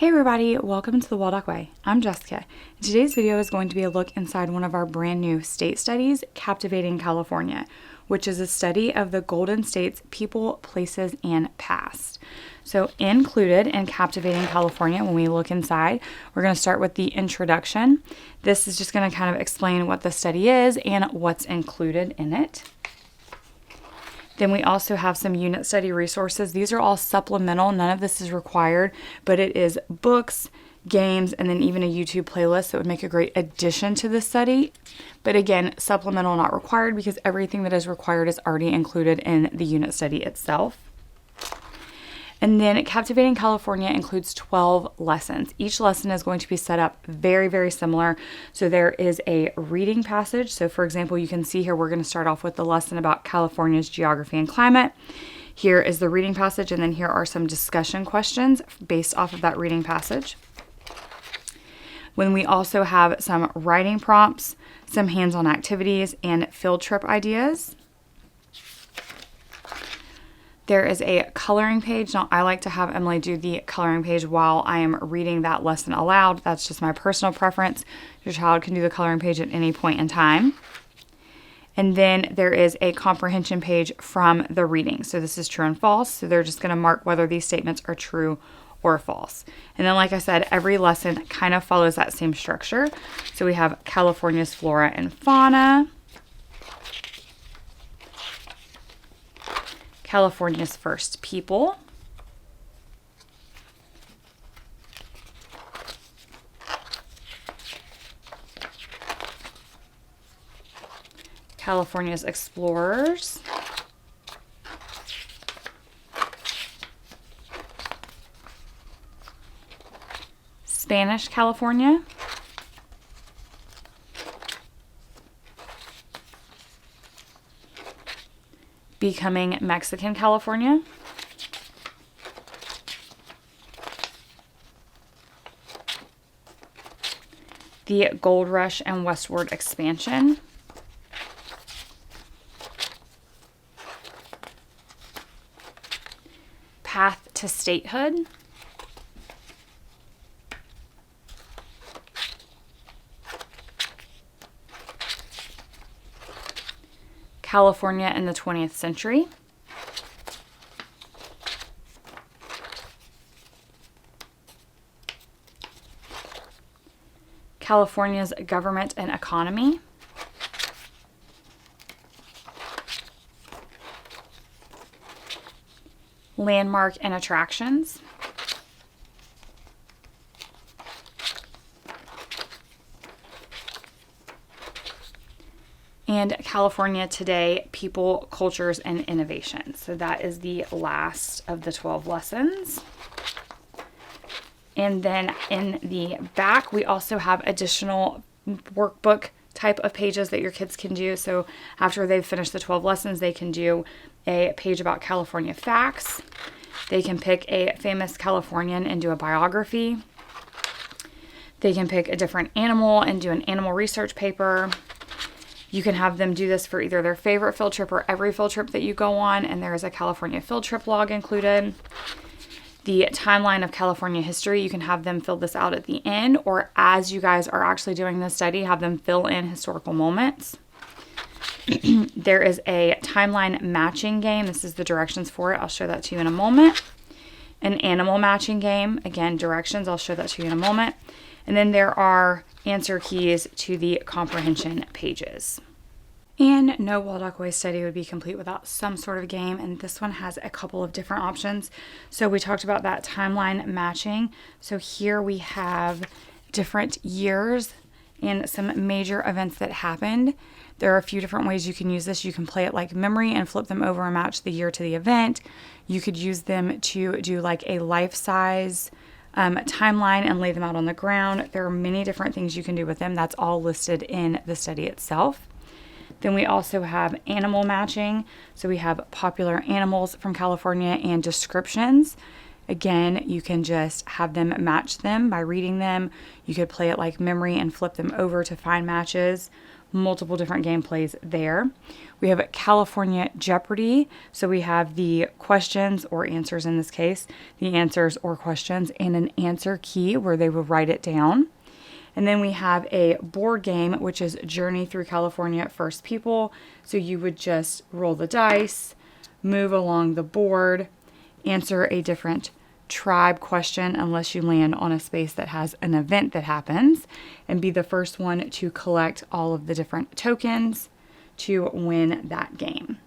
Hey everybody, welcome to the 𝐂𝐸 Way. I'm Jessica. Today's video is going to be a look inside one of our brand new state studies, Captivating California, which is a study of the Golden State's people, places, and past. So included in Captivating California, when we look inside, we're going to start with the introduction. This is just going to kind of explain what the study is and what's included in it. Then we also have some unit study resources. These are all supplemental. None of this is required, but it is books, games, and then even a YouTube playlist that would make a great addition to the study. But again, supplemental not required because everything that is required is already included in the unit study itself. And then Captivating California includes 12 lessons. Each lesson is going to be set up very, very similar. So there is a reading passage. So for example, you can see here, we're going to start off with the lesson about California's geography and climate. Here is the reading passage, and then here are some discussion questions based off of that reading passage. When we also have some writing prompts, some hands-on activities, and field trip ideas. There is a coloring page. Now, I like to have Emily do the coloring page while I am reading that lesson aloud. That's just my personal preference. Your child can do the coloring page at any point in time. And then there is a comprehension page from the reading. So this is true and false. So they're just going to mark whether these statements are true or false. And then, like I said, every lesson kind of follows that same structure. So we have California's flora and fauna, California's first people, California's explorers, Spanish California, Becoming Mexican California, the Gold Rush and Westward Expansion, Path to Statehood, California in the 20th century, California's government and economy, landmark and attractions, and California Today, People, Cultures, and Innovation. So that is the last of the 12 lessons. And then in the back, we also have additional workbook type of pages that your kids can do. So after they've finished the 12 lessons, they can do a page about California facts. They can pick a famous Californian and do a biography. They can pick a different animal and do an animal research paper. You can have them do this for either their favorite field trip or every field trip that you go on, and there is a California field trip log included. The timeline of California history, you can have them fill this out at the end, or as you guys are actually doing this study, have them fill in historical moments. There is a timeline matching game. This is the directions for it. I'll show that to you in a moment. An animal matching game. Again, directions. I'll show that to you in a moment. And then there are answer keys to the comprehension pages. And no 𝐂𝐸 Way study would be complete without some sort of game, and this one has a couple of different options. So we talked about that timeline matching. So here we have different years and some major events that happened. There are a few different ways you can use this. You can play it like memory and flip them over and match the year to the event. You could use them to do like a life-size timeline and lay them out on the ground. There are many different things you can do with them. That's all listed in the study itself. Then we also have animal matching. So we have popular animals from California and descriptions. Again, you can just have them match them by reading them. You could play it like memory and flip them over to find matches. multiple different gameplays there. We have California Jeopardy. So we have the questions or answers in this case, the answers or questions, and an answer key where they will write it down. And then we have a board game, which is Journey Through California First People. So you would just roll the dice, move along the board, answer a different tribe question unless you land on a space that has an event that happens, and be the first one to collect all of the different tokens to win that game.